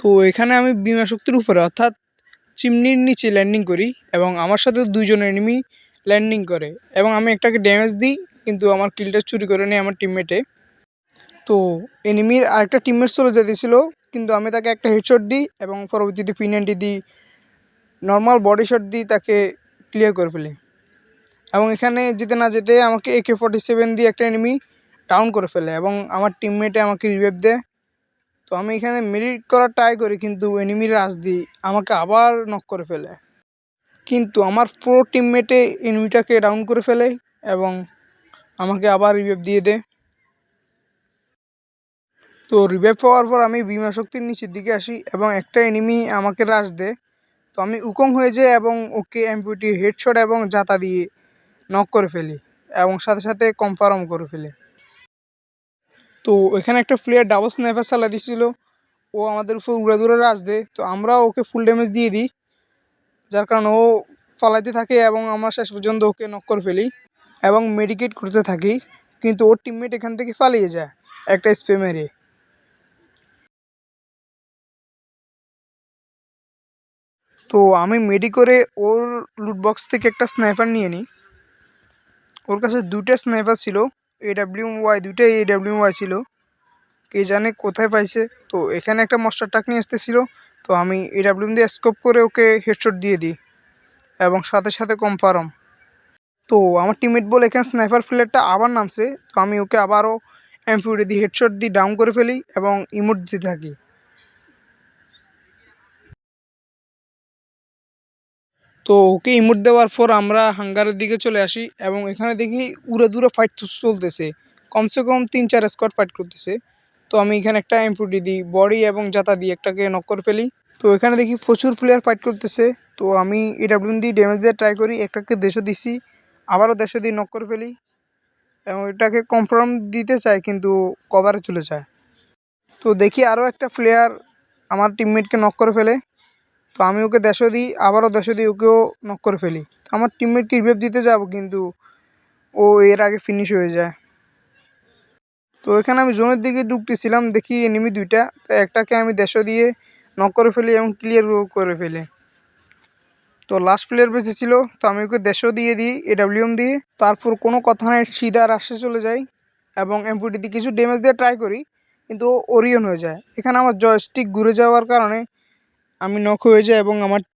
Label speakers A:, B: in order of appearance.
A: তো এখানে আমি বিমা শক্তির উপরে অর্থাৎ চিমনির নিচে ল্যান্ডিং করি এবং আমার সাথে 2 জন এনিমি ল্যান্ডিং করে এবং আমি একটাকে ড্যামেজ দিই, কিন্তু আমার কিলটা চুরি করে নেয় আমার টিমমেটে। তো এনিমির আরেকটা টিমমেট চলে যেতেছিল, কিন্তু আমি তাকে একটা হেডশট দিই এবং পরবর্তীতে P90 দিই, নর্মাল বডি শট দিই, তাকে ক্লিয়ার করে ফেলি। এবং এখানে যেতে না যেতে আমাকে AK-47 দিয়ে একটা এনিমি ডাউন করে ফেলে এবং আমার টিমমেটে আমাকে রিভাইভ দেয়। তো আমি এখানে মেডিট করার ট্রাই করি, কিন্তু এনিমির রাশ দিয়ে আমাকে আবার নক করে ফেলে। কিন্তু আমার প্রো টিমমেটে এনিমিটাকে ডাউন করে ফেলে এবং আমাকে আবার রিভাইভ দিয়ে দেয়। তো রিভাইভ পাওয়ার পর আমি বিমা শক্তির নিচের দিকে আসি এবং একটা এনিমি আমাকে রাশ দেয়। তো আমি উকং হয়ে যাই এবং ওকে MP40 হেডশট এবং জাতা দিয়ে নক করে ফেলি এবং সাথে সাথে কনফার্ম করে ফেলি। তো এখানে একটা প্লেয়ার ডাবল স্নাইপার চালা দিছিল, ও আমাদের উপর উড়াদুরা রাশ দেয়। তো আমরা ওকে ফুল ড্যামেজ দিয়ে দিই, যার কারণে ও পালাইতে থাকে এবং আমরা শেষ পর্যন্ত ওকে নক করে ফেলি এবং মেডিকেট করতে থাকি। কিন্তু ওর টিমমেট এখান থেকে পালিয়ে যায় একটা স্প্রে মেরে। তো আমি মেডি করে ওর লুট বক্স থেকে একটা স্নাইপার নিয়ে নিই। ওর কাছে 2টা স্নাইপার ছিল, AWM-Y, 2টাই AWM-Y ছিল, কে জানে কোথায় পাইছে। তো এখানে একটা মস্টার ট্রাক নিয়ে আসতেছিল, তো আমি AWM দিয়ে স্কোপ করে ওকে হেডশট দিয়ে দিই এবং সাথে সাথে কনফার্ম। তো আমার টিমমেট বলে এখানে স্নাইপার প্লেয়ারটা আবার নামছে, তো আমি ওকে আবারও MP40 দিয়ে হেডশট দিয়ে ডাউন করে ফেলি এবং ইমোট দিতে থাকি। তো ওকে ইমোট দেওয়ার পর আমরা হাঙ্গারের দিকে চলে আসি এবং এখানে দেখি উড়ে ফাইট চলতেছে, কমসে কম 3-4 স্কোয়াড ফাইট করতেছে। তো আমি এখানে একটা MP40 দিই, বডি এবং জাতা দিয়ে একটাকে নক করে ফেলি। তো এখানে দেখি প্রচুর প্লেয়ার ফাইট করতেছে, তো আমি AWM দিয়ে ড্যামেজ দিয়ে ট্রাই করি, একটাকে 150 দিছি, আবারও 150 দিয়ে নক করে ফেলি এবং এটাকে কনফার্ম দিতে চাই, কিন্তু কভারে চলে যায়। তো দেখি আরও একটা প্লেয়ার আমার টিমমেটকে নক করে ফেলে, তো আমি ওকে 150 দিই, আবারও 150 দিয়ে ওকেও নক করে ফেলি। আমার টিমমেটকে রিভাইভ দিতে যাব, কিন্তু ও এর আগে ফিনিশ হয়ে যায়। তো এখানে আমি জোনের দিকে ঢুকতেছিলাম, দেখি এনিমি 2টা, তো একটাকে আমি 150 দিয়ে নক করে ফেলি এবং ক্লিয়ার করে ফেলি। তো লাস্ট প্লেয়ার বেঁচে ছিল, তো আমি ওকে 150 দিয়ে দিই AWM দিয়ে। তারপর কোনো কথা নাই, সিধা রাশে চলে যাই এবং MP40 দিয়ে কিছু ড্যামেজ দিয়ে ট্রাই করি, কিন্তু ও ওরিয়ন হয়ে যায়। এখানে আমার জয়স্টিক ঘুরে যাওয়ার কারণে আমি নক হয়ে যাই এবং আমার